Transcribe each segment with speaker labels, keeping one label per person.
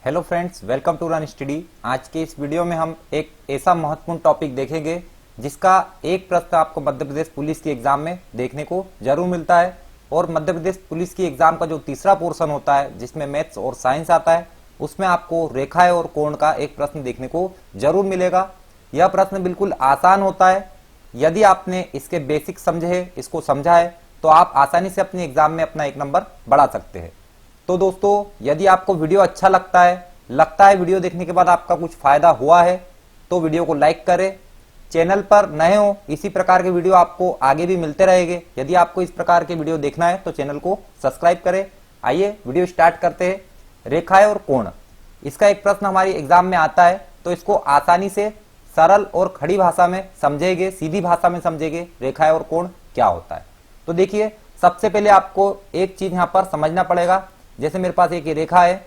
Speaker 1: Hello friends, welcome to run study. आज के इस वीडियो में हम एक ऐसा महत्वपूर्ण टॉपिक देखेंगे जिसका एक प्रश्न आपको मध्य प्रदेश पुलिस की एग्जाम में देखने को जरूर मिलता है। और मध्य प्रदेश पुलिस की एग्जाम का जो तीसरा पोर्शन होता है जिसमें मैथ्स और साइंस आता है, उसमें आपको रेखाएं और कोण का एक प्रश्न देखने को जरूर मिलेगा। यह प्रश्न बिल्कुल आसान होता है। यदि आपने इसके बेसिक समझे है, इसको समझा है, तो आप आसानी से अपने एग्जाम में अपना एक नंबर बढ़ा सकते हैं। तो दोस्तों, यदि आपको वीडियो अच्छा लगता है वीडियो देखने के बाद आपका कुछ फायदा हुआ है, तो वीडियो को लाइक करें। चैनल पर नए हो, इसी प्रकार के वीडियो आपको आगे भी मिलते रहेंगे। यदि आपको इस प्रकार के वीडियो देखना है तो चैनल को सब्सक्राइब करें। आइए वीडियो स्टार्ट करते हैं। रेखाएं और कोण, इसका एक प्रश्न हमारी एग्जाम में आता है, तो इसको आसानी से सरल और खड़ी भाषा में समझेंगे, सीधी भाषा में समझेंगे रेखाएं और कोण क्या होता है। तो देखिए, सबसे पहले आपको एक चीज यहां पर समझना पड़ेगा। जैसे मेरे पास एक रेखा है,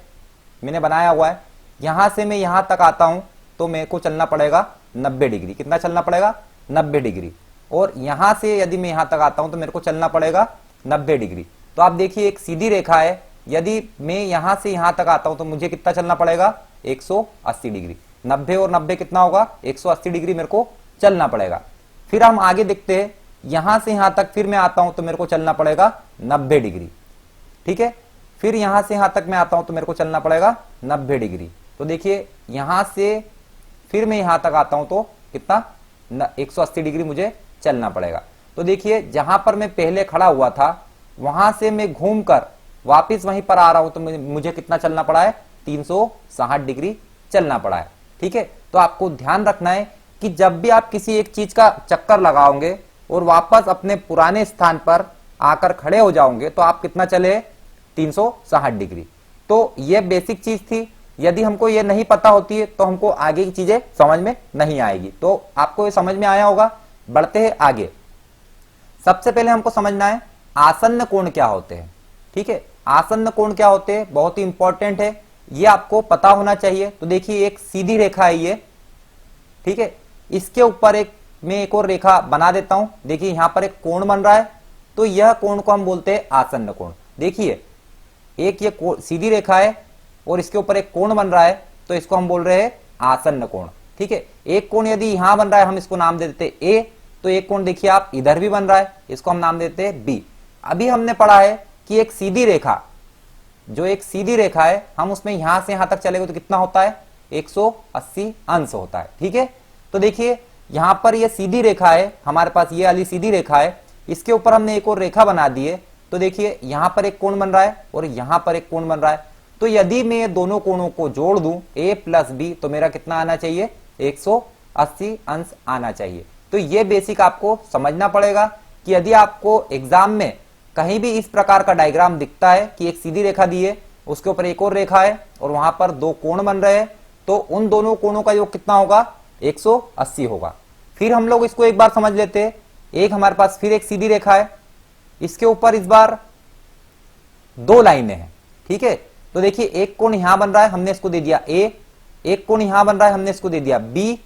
Speaker 1: मैंने बनाया हुआ है, यहां से मैं यहां तक आता हूं तो मेरे को चलना पड़ेगा 90 डिग्री। कितना चलना पड़ेगा? 90 डिग्री। और यहां से यदि मैं यहां तक आता हूं तो मेरे को चलना पड़ेगा 90 डिग्री। तो आप देखिए, एक सीधी रेखा है, यदि मैं यहां से यहां तक आता हूं तो मुझे कितना चलना पड़ेगा? 180 डिग्री। 90 और 90 कितना होगा? 180 डिग्री मेरे को चलना पड़ेगा। फिर हम आगे देखते हैं, यहां से यहां तक फिर मैं आता हूं तो मेरे को चलना पड़ेगा 90 डिग्री। ठीक है, फिर यहां से यहां तक मैं आता हूं तो मेरे को चलना पड़ेगा 90 डिग्री। तो देखिए, यहां से फिर मैं यहां तक आता हूं तो कितना? 180 डिग्री मुझे चलना पड़ेगा। तो देखिए, जहां पर मैं पहले खड़ा हुआ था वहां से मैं घूमकर वापस वहीं पर आ रहा हूं तो मुझे कितना चलना पड़ा है? 360 डिग्री चलना पड़ा है। ठीक है, तो आपको ध्यान रखना है कि जब भी आप किसी एक चीज का चक्कर लगाओगे और वापस अपने पुराने स्थान पर आकर खड़े हो जाओगे तो आप कितना चले? 360 डिग्री। तो यह बेसिक चीज थी। यदि हमको यह नहीं पता होती है तो हमको आगे की चीजें समझ में नहीं आएगी। तो आपको ये समझ में आया होगा। बढ़ते हैं आगे। सबसे पहले हमको समझना है आसन्न कोण क्या होते हैं। ठीक है, आसन्न कोण क्या होते हैं, बहुत ही इंपॉर्टेंट है, ये आपको पता होना चाहिए। तो देखिए, एक सीधी रेखा है ये। ठीक है, इसके ऊपर मैं एक और रेखा बना देता हूं। देखिए, यहां पर एक कोण बन रहा है, तो यह कोण को हम बोलते हैं आसन्न कोण। देखिए, एक ये सीधी रेखा है और इसके ऊपर एक कोण बन रहा है, तो इसको हम बोल रहे हैं आसन्न कोण। ठीक है, एक कोण यदि यहां बन रहा है, हम इसको नाम दे देते हैं ए। तो एक कोण देखिए आप इधर भी बन रहा है, इसको हम नाम देते हैं बी। अभी हमने पढ़ा है कि एक सीधी रेखा, जो एक सीधी रेखा है, हम उसमें यहां से यहां तक चलेंगे तो कितना होता है? 180 अंश होता है। ठीक है, तो देखिए, यहां पर यह सीधी रेखा है, हमारे पास ये वाली सीधी रेखा है, इसके ऊपर हमने एक और रेखा बना दी है। तो देखिए, यहां पर एक कोण बन रहा है और यहां पर एक कोण बन रहा है। तो यदि मैं दोनों कोणों को जोड़ दूं a प्लस बी, तो मेरा कितना आना चाहिए? 180 अंश आना चाहिए। तो ये बेसिक आपको समझना पड़ेगा कि यदि आपको एग्जाम में कहीं भी इस प्रकार का डायग्राम दिखता है कि एक सीधी रेखा दी है, उसके ऊपर एक और रेखा है और वहां पर दो कोण बन रहे हैं, तो उन दोनों कोणों का योग कितना होगा? 180 होगा। फिर हम लोग इसको एक बार समझ लेते हैं। एक हमारे पास फिर एक सीधी रेखा है, इसके ऊपर इस बार दो लाइनें हैं। ठीक है, तो देखिए, एक कोण यहां बन रहा है, हमने इसको दे दिया ए। एक कोण यहां बन रहा है, हमने इसको दे दिया बी।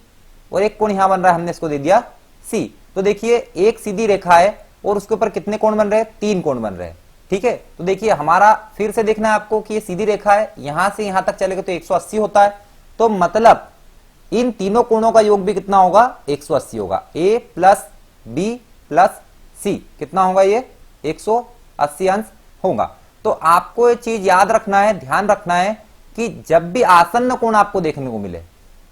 Speaker 1: और एक कोण यहां बन रहा है, हमने इसको दे दिया सी। तो देखिए, एक सीधी रेखा है और उसके ऊपर कितने कोण बन रहे हैं? 3 कोण बन रहे हैं। ठीक है, तो देखिए, हमारा फिर से देखना है आपको कि ये सीधी रेखा है, यहां से यहां तक चलेगा तो 180 होता है। तो मतलब इन तीनों कोणों का योग भी कितना होगा? 180 होगा। ए प्लस बी प्लस सी कितना होगा? ये 180 अंश होगा। तो आपको ये चीज याद रखना है, ध्यान रखना है कि जब भी आसन्न कोण आपको देखने को मिले,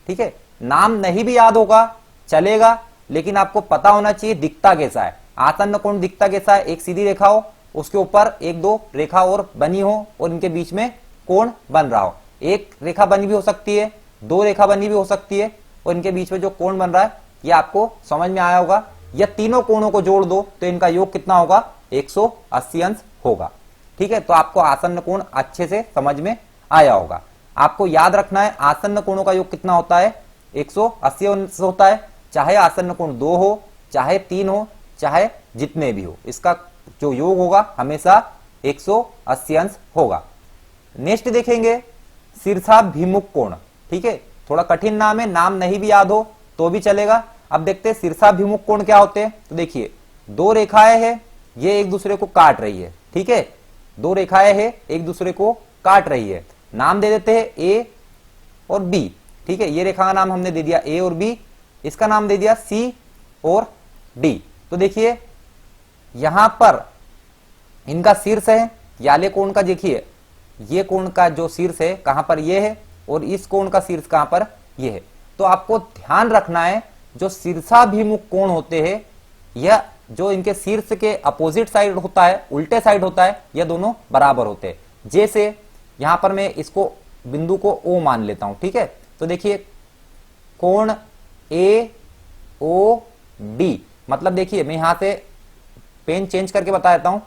Speaker 1: ठीक है, नाम नहीं भी याद होगा चलेगा, लेकिन आपको पता होना चाहिए दिखता कैसा है। आसन्न कोण दिखता कैसा है? एक सीधी रेखा हो, उसके ऊपर एक दो रेखा और बनी हो और इनके बीच में कोण बन रहा हो। एक रेखा बनी भी हो सकती है, दो रेखा बनी भी हो सकती है, और इनके बीच में जो कोण बन रहा है, ये आपको समझ में आया होगा। या तीनों कोणों को जोड़ दो तो इनका योग कितना होगा? 180 अंश होगा। ठीक है, तो आपको आसन्न कोण अच्छे से समझ में आया होगा। आपको याद रखना है आसन्न कोणों का योग कितना होता है? 180 अंश होता है। चाहे आसन्न कोण 2 हो, चाहे 3 हो, चाहे जितने भी हो, इसका जो योग होगा हमेशा 180 अंश होगा। नेक्स्ट देखेंगे शीर्षाभिमुख कोण। ठीक है, थोड़ा कठिन नाम है, नाम नहीं भी याद हो तो भी चलेगा। अब देखते हैं शीर्षाभिमुख कोण क्या होते हैं। तो देखिए, दो रेखाएं हैं, ये एक दूसरे को काट रही है। ठीक है, दो रेखाएं हैं, एक दूसरे को काट रही है। नाम दे देते हैं ए और बी। ठीक है, ये रेखा का नाम हमने दे दिया ए और बी, इसका नाम दे दिया सी और डी। तो देखिए यहां पर इनका शीर्ष है याले कोण का, देखिए ये कोण का जो शीर्ष है कहां पर ये है और इस कोण का शीर्ष कहां पर ये है। तो आपको ध्यान रखना है जो शीर्षाभिमुख कोण होते हैं यह जो इनके शीर्ष के अपोजिट साइड होता है, उल्टे साइड होता है, यह दोनों बराबर होते हैं। जैसे यहां पर मैं इसको बिंदु को ओ मान लेता हूं। ठीक है, तो देखिए कोण ए ओ डी, मतलब देखिए मैं यहां से पेन चेंज करके बता देता हूं,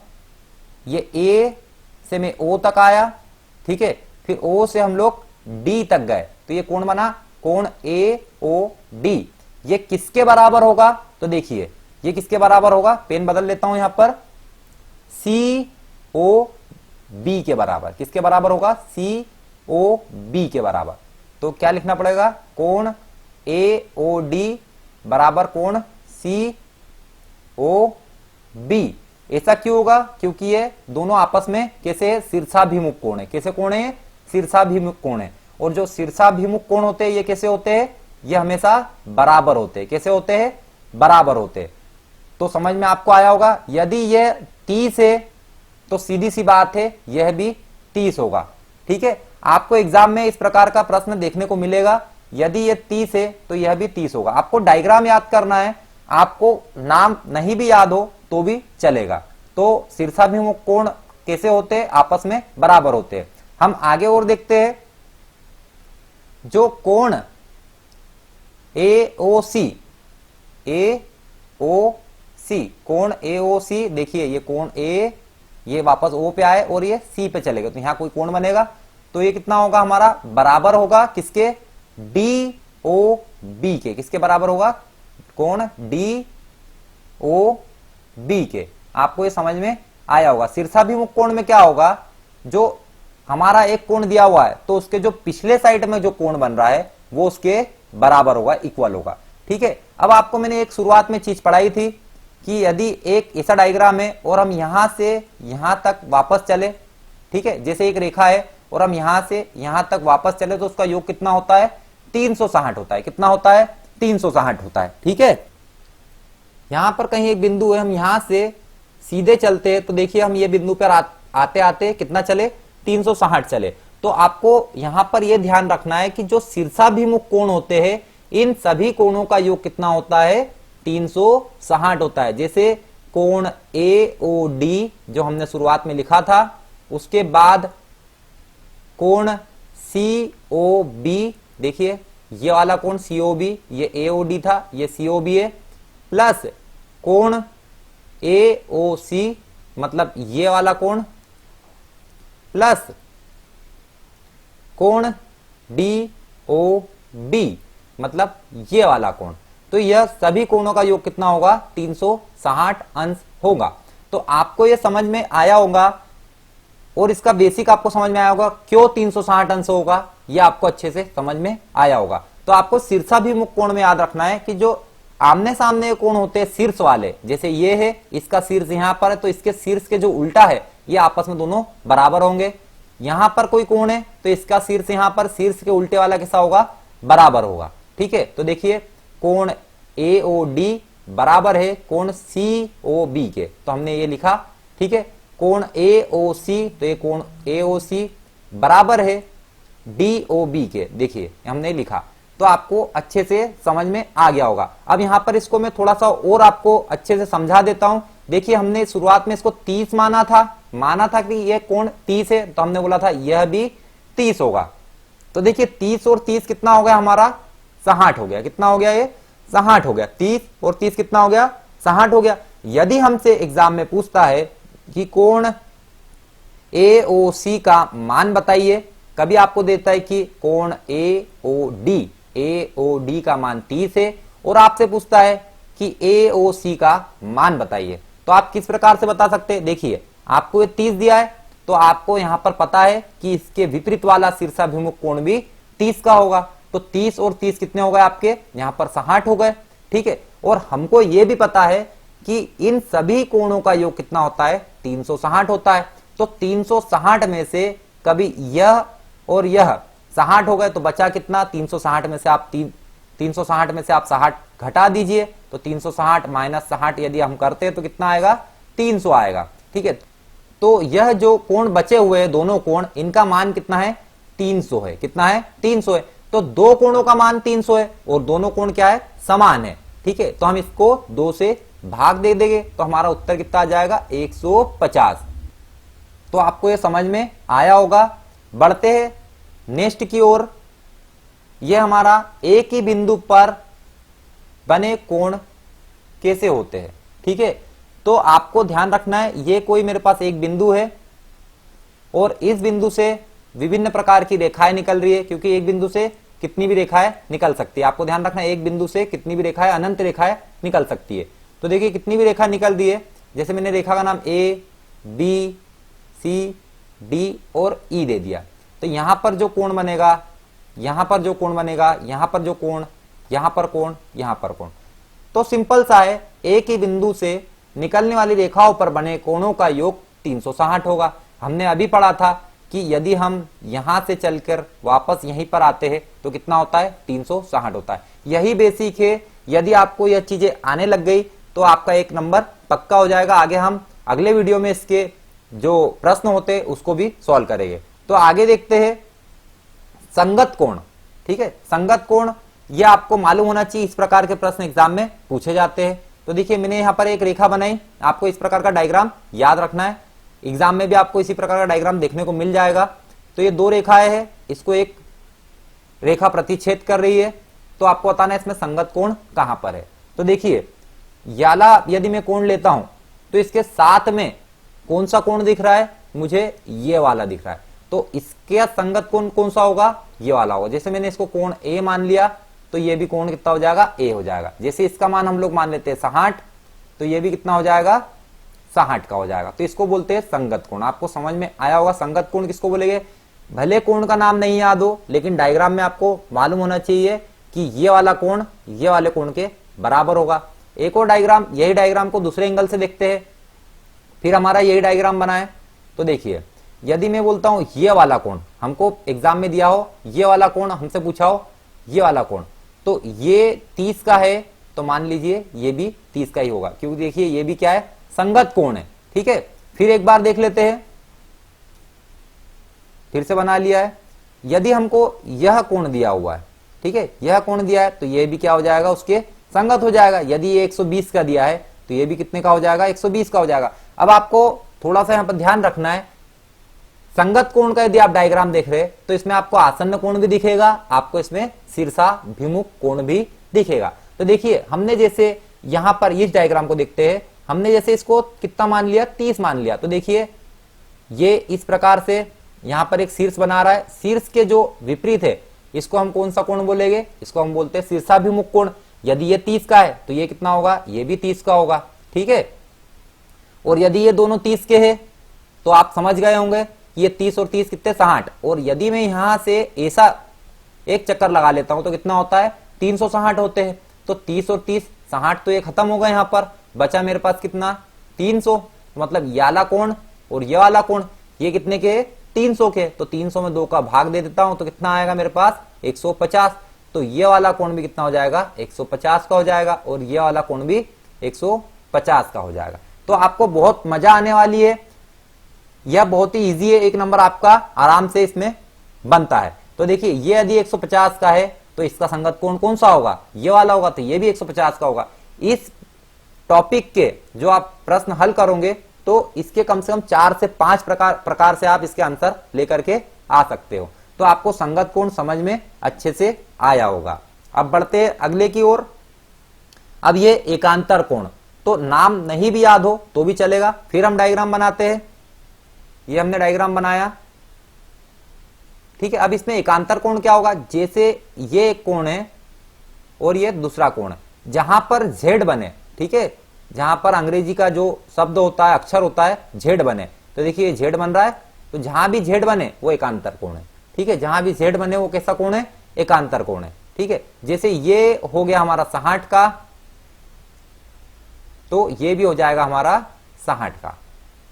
Speaker 1: ये ए से मैं ओ तक आया, ठीक है, फिर ओ से हम लोग डी तक गए, तो ये कोण बना कोण ए ओ डी। ये किसके बराबर होगा? तो देखिए ये किसके बराबर होगा, पेन बदल लेता हूं यहां पर, सी ओ बी के बराबर। किसके बराबर होगा? सी ओ बी के बराबर। तो क्या लिखना पड़ेगा? कोण ए ओ डी बराबर कोण सी ओ बी। ऐसा क्यों होगा? क्योंकि ये दोनों आपस में कैसे शीर्षाभिमुख कोण है। कैसे कोण है? शीर्षाभिमुख कोण है। और जो शीर्षाभिमुख कोण होते हैं ये कैसे होते हैं? ये हमेशा बराबर होते हैं। कैसे होते हैं? बराबर होते हैं। तो समझ में आपको आया होगा। यदि ये 30 है तो सीधी सी बात है यह भी 30 होगा। ठीक है, आपको एग्जाम में इस प्रकार का प्रश्न देखने को मिलेगा। यदि ये 30 है तो यह भी 30 होगा। आपको डायग्राम याद करना है, आपको नाम नहीं भी याद हो तो भी चलेगा। तो शीर्षाभिमुख कोण कैसे होते हैं? आपस में बराबर होते हैं। हम आगे और देखते हैं, जो कोण AOC, कोण AOC, देखिए ये कोण A ये वापस O पे आए और ये C पे चलेगा, तो यहां कोई कोण बनेगा। तो ये कितना होगा हमारा? बराबर होगा किसके? DOB के। किसके बराबर होगा? कोण DOB के। आपको ये समझ में आया होगा। शीर्षाभिमुख कोण में क्या होगा? जो हमारा एक कोण दिया हुआ है तो उसके जो पिछले साइड में जो कोण बन रहा है वो उसके बराबर होगा, इक्वल होगा। ठीक है, अब आपको मैंने एक शुरुआत में चीज पढ़ाई थी कि यदि एक ऐसा डायग्राम है और हम यहां से यहां तक वापस चले, ठीक है, जैसे एक रेखा है और हम यहां से यहां तक वापस चले तो उसका योग कितना होता है? 360 होता है। कितना होता है? 360 होता है। ठीक है, यहां पर कहीं एक बिंदु है, हम यहां से सीधे चलते हैं तो देखिए हम ये बिंदु पर आते आते कितना चले? 360 चले। तो आपको यहां पर यह ध्यान रखना है कि जो शीर्षाभिमुख कोण होते हैं इन सभी कोणों का योग कितना होता है? 360 होता है। जैसे कोण AOD जो हमने शुरुआत में लिखा था, उसके बाद कोण COB, देखिए ये वाला कोण COB, ये AOD था, ये COB है, प्लस कोण AOC मतलब ये वाला कोण, प्लस कोण DOB मतलब ये वाला कोण। तो यह सभी कोणों का योग कितना होगा? 360 अंश होगा। तो आपको यह समझ में आया होगा और इसका बेसिक आपको समझ में आया होगा क्यों 360 अंश होगा, यह आपको अच्छे से समझ में आया होगा। तो आपको शीर्षाभिमुख कोण में याद रखना है कि जो आमने सामने कोण होते हैं शीर्ष वाले, जैसे ये है, इसका शीर्ष यहां पर है तो इसके शीर्ष के जो उल्टा है ये आपस में दोनों बराबर होंगे। यहां पर कोई कोण है तो इसका शीर्ष यहां पर शीर्ष के उल्टे वाला कैसा होगा? बराबर होगा। ठीक है, तो देखिए कोण AOD बराबर है कोण COB के, तो हमने ये लिखा। ठीक है, कोण AOC, तो ये कोण AOC बराबर है DOB के, देखिए हमने लिखा। तो आपको अच्छे से समझ में आ गया होगा। अब यहां पर इसको मैं थोड़ा सा और आपको अच्छे से समझा देता हूं। देखिए हमने शुरुआत में इसको 30 माना था कि यह कोण 30 है, तो हमने बोला था यह भी 30 होगा। तो देखिए 30 और 30 कितना हो गया हमारा? 60 हो गया। कितना हो गया? ये 60 हो गया। 30 और 30 कितना हो गया? 60 हो गया। यदि हमसे एग्जाम में पूछता है कि कोण AOC का मान बताइए, कभी आपको देता है कि कोण AOD का मान 30 है और आपसे पूछता है कि AOC का मान बताइए, तो आप किस प्रकार से बता सकते हैं? देखिए आपको ये 30 दिया है तो आपको यहां पर पता है कि इसके विपरीत वाला शीर्षाभिमुख कोण भी 30 का होगा। तो 30 और 30 कितने हो गए आपके? यहां पर 60 हो गए। ठीक है, और हमको यह भी पता है कि इन सभी कोणों का योग कितना होता है? 360 होता है। तो 360 में से कभी यह और यह 60 हो गए, तो बचा कितना 360 में से आप 360 में से आप 60 घटा दीजिए, तो 360 माइनस 60 यदि हम करते हैं तो कितना आएगा 300 आएगा। ठीक है, तो यह जो कोण बचे हुए हैं दोनों कोण, इनका मान कितना है 300 है। कितना है 300 है। तो दो कोणों का मान 300 है और दोनों कोण क्या है समान है। ठीक है, तो हम इसको 2 से भाग दे देंगे तो हमारा उत्तर कितना आ जाएगा 150। तो आपको यह समझ में आया होगा। बढ़ते हैं नेक्स्ट की ओर। यह हमारा एक ही बिंदु पर बने कोण कैसे होते हैं। ठीक है, तो आपको ध्यान रखना है, ये कोई मेरे पास एक बिंदु है और इस बिंदु से विभिन्न प्रकार की रेखाएं निकल रही है, क्योंकि एक बिंदु से कितनी भी रेखाएं निकल सकती है। आपको ध्यान रखना है, एक बिंदु से कितनी भी रेखाएं, अनंत रेखाएं निकल सकती है। तो देखिए कितनी भी रेखा निकल दी है। जैसे मैंने रेखा का नाम ए, बी, सी, डी और ई दे दिया। तो यहां पर जो कोण बनेगा, यहां पर जो कोण बनेगा, यहां पर जो कोण, यहां पर कोण, यहां पर कोण, तो सिंपल सा है, एक ही बिंदु से निकलने वाली रेखाओं पर बने कोणों का योग 360 होगा। हमने अभी पढ़ा था कि यदि हम यहां से चलकर वापस यहीं पर आते हैं तो कितना होता है 360 होता है। यही बेसिक है। यदि आपको यह चीजें आने लग गई तो आपका एक नंबर पक्का हो जाएगा। आगे हम अगले वीडियो में इसके जो प्रश्न होते हैं उसको भी सॉल्व करेंगे। तो आगे देखते हैं संगत कोण। ठीक है, संगत कोण यह आपको मालूम होना चाहिए, इस प्रकार के प्रश्न एग्जाम में पूछे जाते हैं। तो देखिए मैंने यहां पर एक रेखा बनाई, आपको इस प्रकार का डायग्राम याद रखना है। एग्जाम में भी आपको इसी प्रकार का डायग्राम देखने को मिल जाएगा। तो ये दो रेखाएं हैं, इसको एक रेखा प्रतिच्छेद कर रही है, तो आपको बताना है इसमें संगत कोण कहां पर है। तो देखिए याला यदि मैं कोण लेता हूं तो इसके साथ में कौन सा कोण दिख रहा है मुझे, ये वाला दिख रहा है। तो इसके संगत कोण कौन सा होगा, ये वाला होगा। जैसे मैंने इसको कोण ए मान लिया तो ये भी कोण कितना हो जाएगा ए हो जाएगा। जैसे इसका मान हम लोग मान लेते हैं 60, तो ये भी कितना हो जाएगा 60 का हो जाएगा। तो इसको बोलते हैं संगत कोण। आपको समझ में आया होगा संगत कोण किसको बोलेंगे। भले कोण का नाम नहीं याद हो, लेकिन डायग्राम में आपको मालूम होना चाहिए कि ये वाला कोण ये वाले कोण के बराबर होगा। एक और डायग्राम, यही डायग्राम को दूसरे एंगल से देखते हैं, फिर हमारा यही डायग्राम बनाए। तो देखिए यदि मैं बोलता हूं ये वाला कोण, हमको एग्जाम में दिया हो ये वाला कोण, हमसे पूछा हो ये वाला कोण, तो ये 30 का है, तो मान लीजिए ये भी 30 का ही होगा, क्योंकि देखिए ये भी क्या है संगत कोण है। ठीक है, फिर एक बार देख लेते हैं, फिर से बना लिया है। यदि हमको यह कोण दिया हुआ है, ठीक है, यह कोण दिया है, तो ये भी क्या हो जाएगा उसके संगत हो जाएगा। यदि ये 120 का दिया है तो ये भी कितने का हो जाएगा 120 का हो जाएगा। अब आपको थोड़ा सा यहां पर ध्यान रखना है, संगत कोण का यदि आप डायग्राम देख रहे हैं तो इसमें आपको आसन्न कोण भी दिखेगा, आपको इसमें शीर्षाभिमुख कोण भी दिखेगा। तो देखिए हमने जैसे यहां पर इस डायग्राम को देखते हैं, हमने जैसे इसको कितना मान लिया 30 मान लिया। तो देखिए ये इस प्रकार से यहां पर एक शीर्ष बना रहा है, शीर्ष के जो विपरीत है इसको हम कौन सा कोण बोलेंगे, इसको हम बोलते हैं शीर्षाभिमुख कोण। यदि ये 30 का है तो ये कितना होगा, ये भी 30 का होगा। ठीक है, और यदि ये दोनों 30 के हैं तो आप समझ गए होंगे ये 30 और 30 कितने 60। और यदि मैं यहां से ऐसा एक चक्कर लगा लेता हूं तो कितना होता है 360 होते हैं। तो 30 और 30 60 तो ये खत्म हो गए, यहां पर बचा मेरे पास कितना 300। मतलब ये वाला कोण और ये वाला कोण ये कितने के 300 के, तो 300 में 2 का भाग दे देता हूं तो कितना आएगा मेरे पास 150। तो ये वाला कोण भी कितना हो जाएगा 150 का हो जाएगा और ये वाला कोण भी 150 का हो जाएगा। तो आपको बहुत मजा आने वाली है, यह बहुत ही इजी है, एक नंबर आपका आराम से इसमें बनता है। तो देखिए ये यदि 150 का है तो इसका संगत कोण कौन सा होगा, ये वाला होगा, तो ये भी 150 का होगा। इस टॉपिक के जो आप प्रश्न हल करोगे तो इसके कम से कम 4 से 5 प्रकार से आप इसके आंसर लेकर के आ सकते हो। तो आपको संगत कोण समझ में अच्छे से आया होगा। अब बढ़ते हैं अगले की ओर। अब ये एकांतर कोण, तो नाम नहीं भी याद हो तो भी चलेगा। फिर हम डायग्राम बनाते हैं, ये हमने डायग्राम बनाया। ठीक है, अब इसमें एकांतर कोण क्या होगा, जैसे ये एक कोण है और ये दूसरा कोण है, जहां पर जेड बने, ठीक है, जहां पर अंग्रेजी का जो शब्द होता है अक्षर होता है जेड बने, तो देखिए जेड बन रहा है, तो जहां भी जेड बने वो एकांतर कोण है। ठीक है, जहां भी जेड बने वो कैसा कोण है, एकांतर कोण है। ठीक है, जैसे ये हो गया हमारा 60 का, तो ये भी हो जाएगा हमारा 60 का।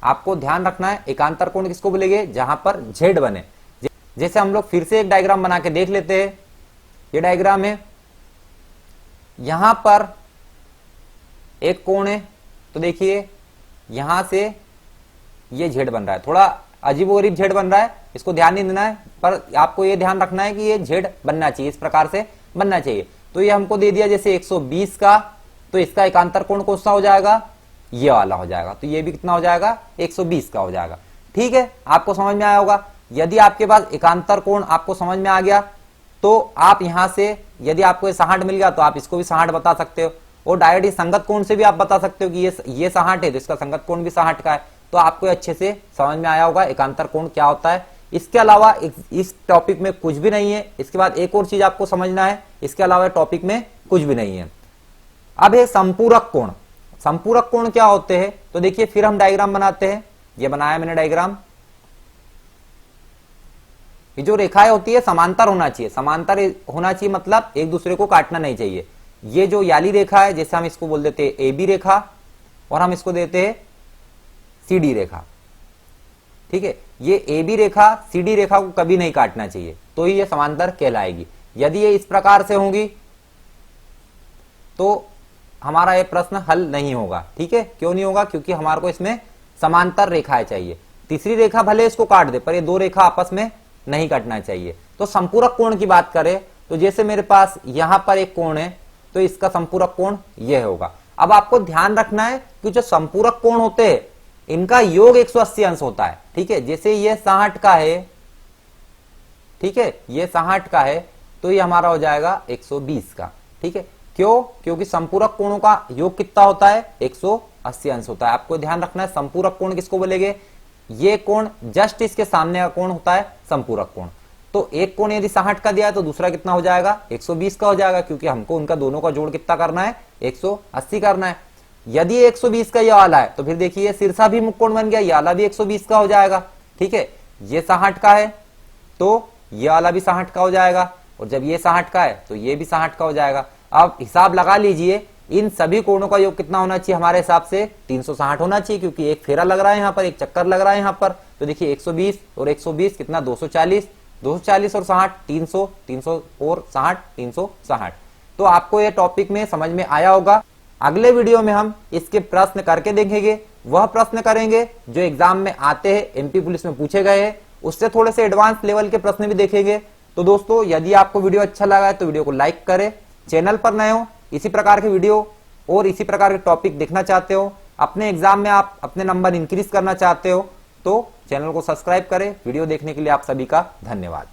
Speaker 1: आपको ध्यान रखना है एकांतर कोण किसको बोलेंगे, जहां पर जेड बने। जैसे हम लोग फिर से एक डायग्राम बना के देख लेते हैं। ये डायग्राम है, यहां पर एक कोण है, तो देखिए यहां से ये जेड बन रहा है, थोड़ा अजीबोगरीब जेड बन रहा है, इसको ध्यान नहीं देना है, पर आपको ये ध्यान रखना है कि ये जेड बनना चाहिए, इस प्रकार से बनना चाहिए। तो ये हमको दे दिया जैसे 120 का, तो इसका एकांतर कोण कौन सा हो जाएगा, ये वाला हो जाएगा, तो ये भी कितना हो जाएगा, 120 का हो जाएगा। ठीक है, आपको समझ में आया होगा। यदि आपके पास एकांतर कोण आपको समझ में आ गया तो आप यहां से, यदि आपको ये 60 मिल गया तो आप इसको भी 60 बता सकते हो, और डायरेक्ट संगत कोण से भी आप बता सकते हो कि ये 60 है तो इसका संगत कोण भी 60 का है। तो आपको अच्छे से समझ में आया होगा एकांतर कोण क्या होता है। इसके अलावा इस टॉपिक में कुछ भी नहीं है। इसके बाद एक और चीज आपको समझना है, इसके अलावा टॉपिक में कुछ भी नहीं है। अब है संपूरक कोण। संपूरक कोण क्या होते हैं, तो देखिए फिर हम डायग्राम बनाते हैं। ये बनाया मैंने डायग्राम। ये जो रेखाएं होती है समांतर होना चाहिए, समांतर होना चाहिए मतलब एक दूसरे को काटना नहीं चाहिए। ये जो याली रेखा है, जैसे हम इसको बोल देते हैं ए बी रेखा, और हम इसको देते हैं सी डी रेखा। ठीक है, ये A B Rekha C D रेखा को कभी नहीं काटना चाहिए, तो ही ये समांतर कहलाएगी। यदि ये इस प्रकार से होंगी तो हमारा ये प्रश्न हल नहीं होगा। ठीक है, क्यों नहीं होगा, क्योंकि हमारे को इसमें समांतर रेखाएं चाहिए। तीसरी रेखा भले इसको काट दे, पर ये दो रेखा आपस में नहीं काटना चाहिए। तो संपूरक कोण की बात करें तो जैसे मेरे पास यहां पर एक कोण है, तो इसका संपूरक कोण यह होगा। अब आपको ध्यान रखना है कि जो संपूरक कोण होते हैं इनका योग 180 अंश होता है। ठीक है, जैसे ये 60 का है, ठीक है, ये 60 का है, तो ये हमारा हो जाएगा 120 का। ठीक है, क्यों, क्योंकि संपूरक कोणों का योग कितना होता है, 180 अंश होता है। आपको ध्यान रखना है संपूरक कोण किसको बोलेंगे, ये कोण जस्ट इसके सामने का कोण होता है संपूरक कोण। तो एक कोण यदि 60 का दिया है तो दूसरा कितना हो जाएगा, 120 का हो जाएगा, क्योंकि हमको उनका दोनों का जोड़ कितना करना है, 180 करना है। यदि 120 का ये वाला है तो फिर देखिए सिरसा भी मुक्कोण बन गया, ये वाला भी 120 का हो जाएगा। ठीक है, ये 60 का है तो ये वाला भी 60 का हो जाएगा, और जब ये 60 का है तो ये भी 60 का हो जाएगा। अब हिसाब लगा लीजिए, इन सभी कोणों का योग कितना होना चाहिए, हमारे हिसाब से 360 होना चाहिए, क्योंकि एक फेरा लग रहा है यहाँ पर, एक चक्कर लग रहा है यहाँ पर। तो देखिए 120 और 120 कितना, 240, 240 और 60 300, 300 और 60 360। तो आपको ये टॉपिक में समझ में आया होगा। अगले वीडियो में हम इसके प्रश्न करके देखेंगे। वह प्रश्न करेंगे जो एग्जाम में आते हैं, एमपी पुलिस में पूछे गए हैं, उससे थोड़े से एडवांस लेवल के प्रश्न भी देखेंगे। तो दोस्तों, यदि आपको वीडियो अच्छा लगा है तो वीडियो को लाइक करें। चैनल पर नए हो, इसी प्रकार के वीडियो और इसी प्रकार के टॉपिक देखना चाहते हो, अपने एग्जाम में आप अपने नंबर इंक्रीज करना चाहते हो, तो चैनल को सब्सक्राइब करें। वीडियो देखने के लिए आप सभी का धन्यवाद।